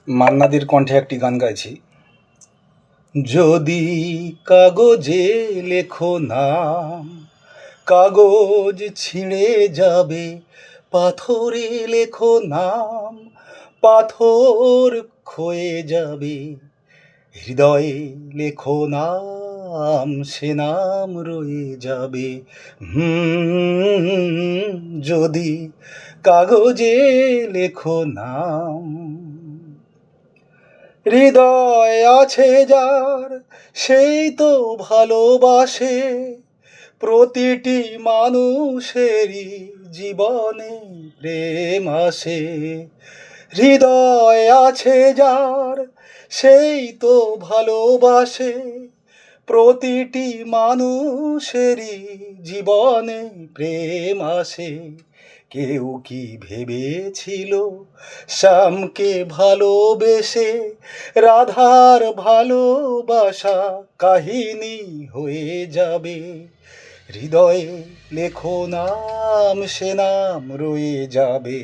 মান্নাদির কণ্ঠে একটি গান গাইছি। যদি কাগজে লেখো নাম, কাগজ ছিঁড়ে যাবে, পাথরে লেখো নাম, পাথর ক্ষয়ে যাবে, হৃদয়ে লেখো নাম, সে নাম রয়ে যাবে। যদি কাগজে লেখো নাম। হৃদয় আছে যার সেই তো ভালোবাসে, প্রতিটি মানুষেরই জীবনে প্রেম আসে। হৃদয় আছে যার সেই তো ভালোবাসে, প্রতিটি মানুষেরই জীবনে প্রেম আসে। কেউ কি ভেবেছিল শ্যামকে ভালোবেসে রাধার ভালোবাসা কাহিনী হয়ে যাবে? হৃদয়ে লেখো নাম, সে নাম রয়ে যাবে।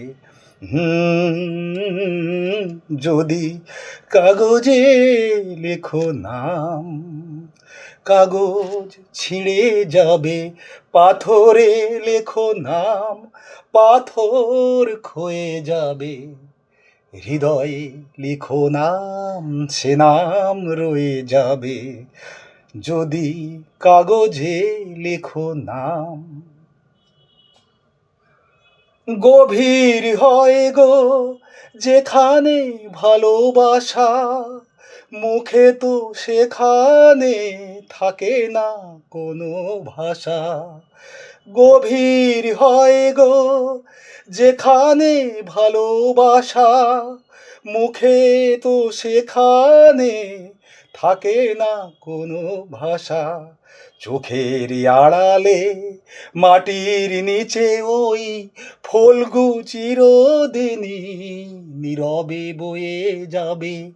যদি কাগজে লেখো নাম, কাগজ ছিঁড়ে যাবে, পাথরে লেখো নাম, পাথর ক্ষয়ে যাবে, হৃদয়ে লেখো নাম, সে নাম রয়ে যাবে। যদি কাগজে লেখো নাম। গভীর হয় গো যেখানে ভালোবাসা, মুখে তো সেখানে থাকে না কোনো ভাষা। গভীর হয় গো যেখানে ভালোবাসা, মুখে তো সেখানে থাকে না কোনো ভাষা। চোখের আড়ালে মাটির নিচে ওই ফল্গু চিরদিনই নীরবে বয়ে যাবে।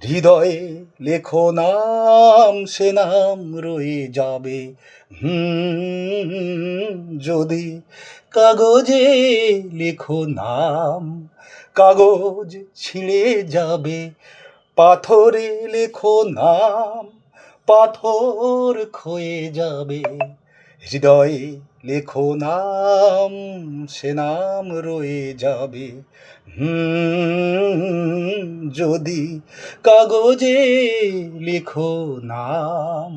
হৃদয়ে লেখো নাম, সে নাম রয়ে যাবে। যদি কাগজে লেখো নাম, কাগজ ছিঁড়ে যাবে, পাথরে লেখো নাম, পাথর ক্ষয়ে যাবে, হৃদয়ে লেখো নাম, সে নাম রয়ে যাবে। যদি কাগজে লেখো নাম।